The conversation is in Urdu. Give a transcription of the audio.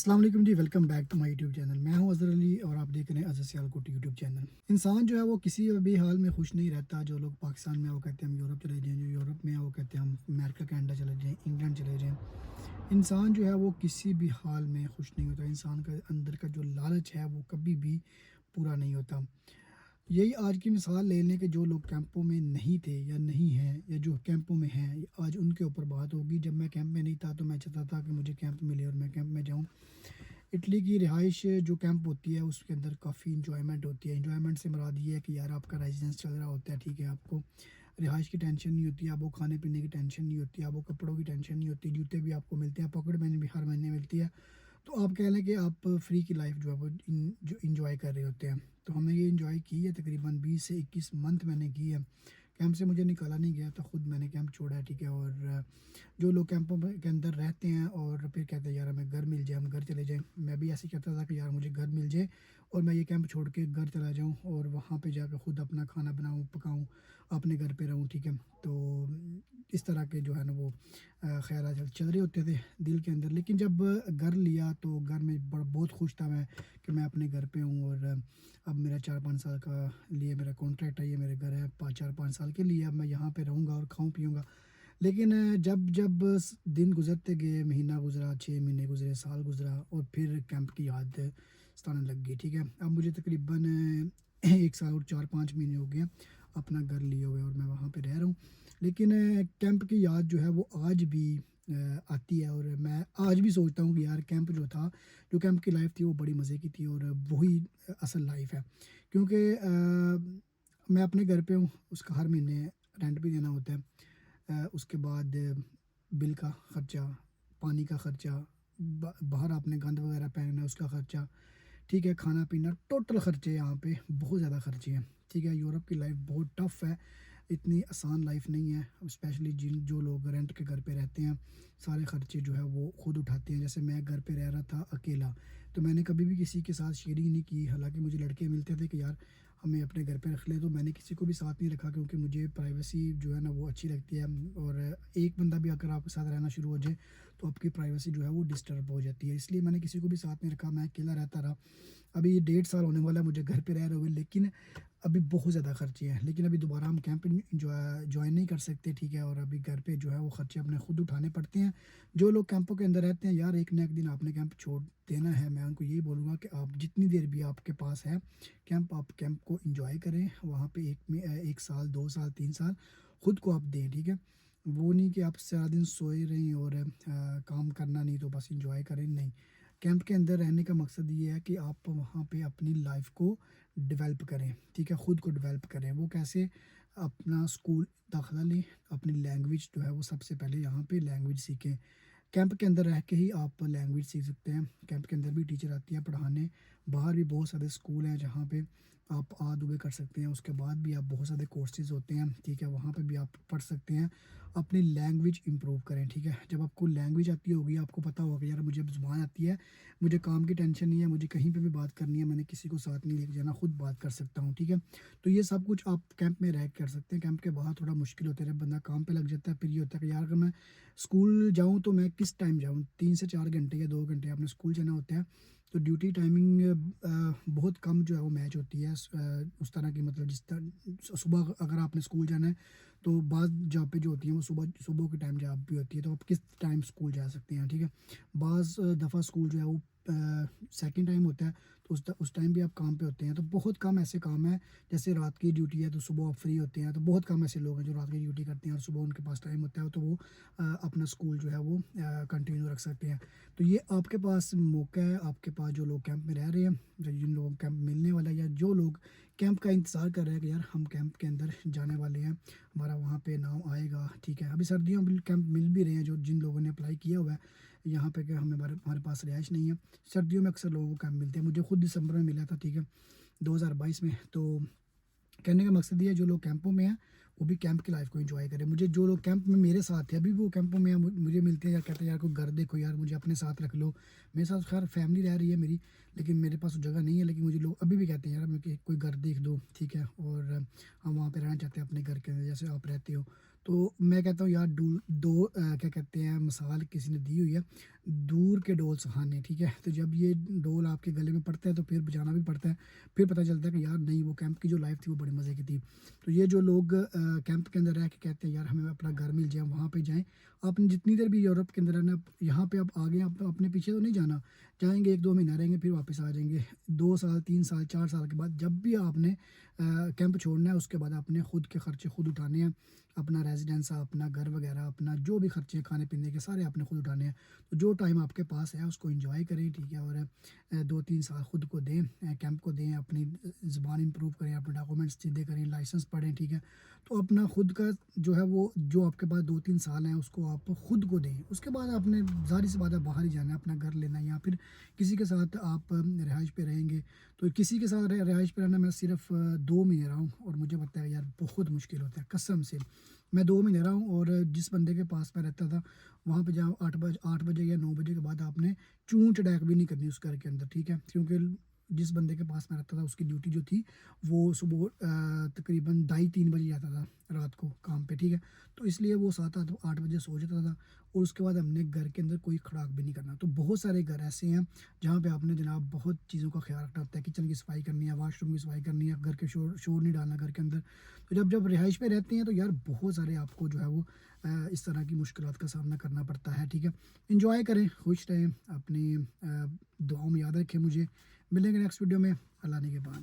السلام علیکم جی، welcome back to my YouTube channel. میں ہوں اظہر علی اور آپ دیکھ رہے ہیں اظہر سیالکوٹ یوٹیوب چینل. انسان جو ہے وہ کسی بھی حال میں خوش نہیں رہتا. جو لوگ پاکستان میں وہ کہتے ہیں ہم یورپ چلے جائیں، جو یورپ میں وہ کہتے ہیں ہم امریکہ کینیڈا چلے جائیں، انگلینڈ چلے جائیں. انسان جو ہے وہ کسی بھی حال میں خوش نہیں ہوتا. انسان کا اندر کا جو لالچ ہے وہ کبھی بھی پورا نہیں ہوتا. یہی آج کی مثال لے لیں کہ جو لوگ کیمپوں میں نہیں تھے یا نہیں ہیں، یا جو کیمپوں میں ہیں، آج ان کے اوپر بات ہوگی. جب میں کیمپ میں نہیں تھا تو میں چاہتا تھا کہ مجھے کیمپ ملے اور میں کیمپ میں جاؤں. اٹلی کی رہائش جو کیمپ ہوتی ہے اس کے اندر کافی انجوائمنٹ ہوتی ہے. انجوائمنٹ سے مراد یہ ہے کہ یار آپ کا ریزیڈنس چل رہا ہوتا ہے، ٹھیک ہے، آپ کو رہائش کی ٹینشن نہیں ہوتی، آپ کو کھانے پینے کی ٹینشن نہیں ہوتی، آپ کو کپڑوں کی ٹینشن نہیں ہوتی، جوتے بھی آپ کو ملتے ہیں، پاکٹ منی بھی ہر مہینے ملتی ہے. تو آپ کہہ لیں کہ آپ فری کی لائف جو ہے وہ جو انجوائے کر رہے ہوتے ہیں. تو ہم نے یہ انجوائے کی ہے، تقریباً 20 سے 21 منتھ میں نے کی ہے. کیمپ سے مجھے نکالا نہیں گیا تو خود میں نے کیمپ چھوڑا ہے، ٹھیک ہے. اور جو لوگ کیمپوں کے اندر رہتے ہیں اور پھر کہتے ہیں یار ہمیں گھر مل جائے، ہم گھر چلے جائیں، میں بھی ایسے کہتا تھا کہ یار مجھے گھر مل جائے اور میں یہ کیمپ چھوڑ کے گھر چلا جاؤں اور وہاں پہ جا کے خود اپنا کھانا بناؤں، پکاؤں، اپنے گھر پہ رہوں، ٹھیک ہے. تو اس طرح کے جو ہے نا وہ خیالات چل رہے ہوتے تھے دل کے اندر. لیکن جب گھر لیا تو گھر میں بہت خوش تھا میں کہ میں اپنے گھر پہ ہوں. اور اب میرا 4-5 سال کا لیے میرا کانٹریکٹ ہے، یہ میرے گھر ہے 4-5 سال کے لیے. اب میں یہاں پہ رہوں گا اور کھاؤں پیوں گا. لیکن جب دن گزرتے گئے، مہینہ گزرا، 6 مہینے گزرے، سال گزرا، اور پھر کیمپ کی یاد ستانے لگ گئی، ٹھیک ہے. اب مجھے تقریباً 1 سال اور 4-5 مہینے ہو گئے اپنا گھر لیے ہوئے اور میں وہاں پہ رہ رہا ہوں. لیکن کیمپ کی یاد جو ہے وہ آج بھی آتی ہے. اور میں آج بھی سوچتا ہوں کہ یار کیمپ جو تھا، جو کیمپ کی لائف تھی وہ بڑی مزے کی تھی اور وہی اصل لائف ہے. کیونکہ میں اپنے گھر پہ ہوں، اس کا ہر مہینے رینٹ بھی دینا ہوتا ہے. اس کے بعد بل کا خرچہ، پانی کا خرچہ، باہر آپ نے گند وغیرہ پھینکنا ہے اس کا خرچہ، ٹھیک ہے، کھانا پینا، ٹوٹل خرچے یہاں پہ بہت زیادہ خرچے ہیں، ٹھیک ہے. یورپ کی لائف بہت ٹف ہے، اتنی آسان لائف نہیں ہے. اسپیشلی جو لوگ رینٹ کے گھر پہ رہتے ہیں سارے خرچے جو ہے وہ خود اٹھاتے ہیں. جیسے میں گھر پہ رہ رہا تھا اکیلا تو میں نے کبھی بھی کسی کے ساتھ شیئرنگ نہیں کی. حالانکہ مجھے لڑکے ملتے تھے کہ یار ہمیں اپنے گھر پہ رکھ لے، تو میں نے کسی کو بھی ساتھ نہیں رکھا کیونکہ مجھے پرائیویسی جو ہے نا وہ اچھی لگتی ہے. اور ایک بندہ بھی اگر آپ کے ساتھ رہنا شروع ہو جائے تو آپ کی پرائیویسی جو ہے وہ ڈسٹرب ہو جاتی ہے. اس لیے میں نے کسی کو بھی ساتھ نہیں رکھا، میں اکیلا رہتا رہا. ابھی یہ 1.5 سال ہونے والا ہے مجھے گھر پہ رہ رہے ہوئے، لیکن ابھی بہت زیادہ خرچے ہیں. لیکن ابھی دوبارہ ہم کیمپ جوائن نہیں کر سکتے، ٹھیک ہے. اور ابھی گھر پہ جو ہے وہ خرچے اپنے خود اٹھانے پڑتے ہیں. جو لوگ کیمپوں کے اندر رہتے ہیں یار ایک نہ ایک دن آپ نے کیمپ چھوڑ دینا ہے. میں ان کو یہی بولوں گا کہ آپ جتنی دیر بھی آپ کے پاس ہے کیمپ، آپ کیمپ کو انجوائے کریں. وہاں پہ 1 سال 2 سال 3 سال خود کو آپ دیں، ٹھیک ہے. وہ نہیں کہ آپ سارا دن سوئے رہیں اور کام کرنا نہیں تو بس انجوائے کریں، نہیں. کیمپ کے اندر رہنے کا مقصد یہ ہے کہ آپ وہاں پہ اپنی لائف کو ڈیولپ کریں، ٹھیک ہے، خود کو ڈیولپ کریں. وہ کیسے؟ اپنا اسکول داخلہ لیں، اپنی لینگویج جو ہے وہ سب سے پہلے یہاں پہ لینگویج سیکھیں. کیمپ کے اندر رہ کے ہی آپ لینگویج سیکھ سکتے ہیں. کیمپ کے اندر بھی ٹیچر آتی ہے پڑھانے. باہر بھی بہت سارے اسکول ہیں جہاں پہ آپ دبے کر سکتے ہیں. اس کے بعد بھی آپ بہت سارے کورسز ہوتے ہیں، ٹھیک ہے، وہاں پہ بھی آپ پڑھ سکتے ہیں. اپنی لینگویج امپروو کریں، ٹھیک ہے. جب آپ کو لینگویج آتی ہوگی، آپ کو پتہ ہوگا کہ یار مجھے زبان آتی ہے، مجھے کام کی ٹینشن نہیں ہے، مجھے کہیں پہ بھی بات کرنی ہے، میں نے کسی کو ساتھ نہیں لے کے جانا، خود بات کر سکتا ہوں، ٹھیک ہے. تو یہ سب کچھ آپ کیمپ میں رہ کے کر سکتے ہیں. کیمپ کے باہر تھوڑا مشکل ہوتا ہے، جب بندہ کام پہ لگ جاتا ہے پھر یہ ہوتا ہے کہ یار اگر میں اسکول جاؤں تو میں کس ٹائم جاؤں. 3 سے 4 گھنٹے یا 2 گھنٹے آپ نے اسکول جانا ہوتا ہے. تو ڈیوٹی ٹائمنگ بہت کم جو ہے وہ میچ ہوتی ہے اس طرح کی. مطلب جس طرح صبح اگر آپ نے اسکول جانا ہے تو بعض جہاں پہ جو ہوتی ہیں وہ صبح کے ٹائم جاب بھی ہوتی ہے، تو آپ کس ٹائم اسکول جا سکتے ہیں، ٹھیک ہے. بعض دفعہ اسکول جو ہے وہ سیکنڈ ٹائم ہوتا ہے تو اس ٹائم بھی آپ کام پہ ہوتے ہیں. تو بہت کم ایسے کام ہیں، جیسے رات کی ڈیوٹی ہے تو صبح آپ فری ہوتے ہیں. تو بہت کم ایسے لوگ ہیں جو رات کی ڈیوٹی کرتے ہیں اور صبح ان کے پاس ٹائم ہوتا ہے تو وہ اپنا اسکول جو ہے وہ کنٹینیو رکھ سکتے ہیں. تو یہ آپ کے پاس موقع ہے. آپ کے پاس جو لوگ کیمپ میں رہ رہے ہیں، جن لوگوں کو کیمپ ملنے والا ہے، یا جو لوگ کیمپ کا انتظار کر رہے ہیں کہ یار ہم کیمپ کے اندر جانے والے ہیں، ہمارا وہاں پہ نام آئے گا، ٹھیک ہے. ابھی سردیوں میں کیمپ مل بھی رہے ہیں جن لوگوں نے اپلائی کیا ہوا ہے یہاں پہ کہ ہمارے پاس رہائش نہیں ہے. سردیوں میں اکثر لوگوں کو کیمپ ملتے ہیں. مجھے خود دسمبر میں ملا تھا، ٹھیک ہے، 2022 میں. تو کہنے کا مقصد یہ ہے جو لوگ کیمپوں میں ہیں وہ بھی کیمپ کی لائف کو انجوائے کریں. مجھے جو لوگ کیمپ میں میرے ساتھ تھے، ابھی بھی وہ کیمپوں میں ہیں، مجھے ملتے ہیں یا کہتے ہیں یار کوئی گھر دیکھو، یار مجھے اپنے ساتھ رکھ لو. میرے ساتھ خیر فیملی رہ رہی ہے میری، لیکن میرے پاس جگہ نہیں ہے. لیکن مجھے لوگ ابھی بھی کہتے ہیں یار ہمیں کوئی گھر دیکھ دو، ٹھیک ہے. اور ہم وہاں پہ رہنا چاہتے ہیں اپنے گھر کے اندر جیسے آپ رہتے ہو. تو میں کہتا ہوں یار دو کیا کہتے ہیں مثال کسی نے دی ہوئی ہے، دور کے ڈول سہانے، ٹھیک ہے؟ تو جب یہ ڈول آپ کے گلے میں پڑتا ہے تو پھر بجانا بھی پڑتا ہے، پھر پتہ چلتا ہے کہ یار نہیں، وہ کیمپ کی جو لائف تھی وہ بڑے مزے کی تھی۔ تو یہ جو لوگ کیمپ کے اندر رہ کے کہتے ہیں یار ہمیں اپنا گھر مل جائے، وہاں پہ جائیں، آپ نے جتنی دیر بھی یورپ کے اندر رہنا، یہاں پہ آپ آگے آپ اپنے پیچھے تو نہیں جانا، جائیں گے 1-2 مہینہ رہیں گے پھر واپس آ جائیں گے، 2 سال 3 سال 4 سال کے بعد جب بھی آپ نے کیمپ چھوڑنا ہے، اس کے بعد آپ نے خود کے خرچے خود اٹھانے ہیں، اپنا ریزیڈنس، اپنا گھر وغیرہ، اپنا جو بھی خرچے کھانے پینے کے سارے آپ نے خود اٹھانے ہیں۔ تو جو ٹائم آپ کے پاس ہے اس کو انجوائے کریں، ٹھیک ہے؟ اور 2-3 سال خود کو دیں، کیمپ کو دیں، اپنی زبان امپروو کریں، اپنے ڈاکومنٹس سیدھے کریں، لائسنس پڑھیں، ٹھیک ہے؟ تو اپنا خود کا جو ہے وہ جو آپ کے پاس 2-3 سال ہیں اس کو آپ خود کو دیں، اس کے بعد آپ نے ظاہر سی بات ہے باہر ہی جانا ہے، اپنا گھر لینا ہے، یا پھر کسی کے ساتھ آپ رہائش پہ رہیں گے۔ تو کسی کے ساتھ رہائش پہ رہنا، میں صرف 2 مہینے رہا ہوں اور مجھے پتہ ہے یار بہت مشکل ہوتا ہے قسم سے۔ میں 2 مہینے رہا ہوں، اور جس بندے کے پاس میں رہتا تھا وہاں پہ جہاں 8 بجے یا 9 بجے کے بعد آپ نے چون چڑیک بھی نہیں کرنی اس گھر کے اندر، ٹھیک ہے؟ کیونکہ جس بندے کے پاس میں رہتا تھا اس کی ڈیوٹی جو تھی وہ صبح تقریباً 2:30-3 بجے جاتا تھا رات کو کام پہ، ٹھیک ہے؟ تو اس لیے وہ 7-8 بجے سو جاتا تھا، اور اس کے بعد ہم نے گھر کے اندر کوئی کھڑاک بھی نہیں کرنا۔ تو بہت سارے گھر ایسے ہیں جہاں پہ آپ نے جناب بہت چیزوں کا خیال رکھنا ہوتا ہے، کچن کی صفائی کرنی ہے، واش روم کی صفائی کرنی ہے، گھر کے شور نہیں ڈالنا گھر کے اندر۔ تو جب رہائش پہ رہتے ہیں تو یار بہت سارے آپ کو جو ہے وہ اس طرح کی مشکلات کا سامنا کرنا پڑتا ہے، ٹھیک ہے؟ انجوائے کریں، خوش رہیں، اپنی دعاؤں میں یاد رکھیں مجھے۔ ملیں گے نیکسٹ ویڈیو میں، اللہ نے کے بعد۔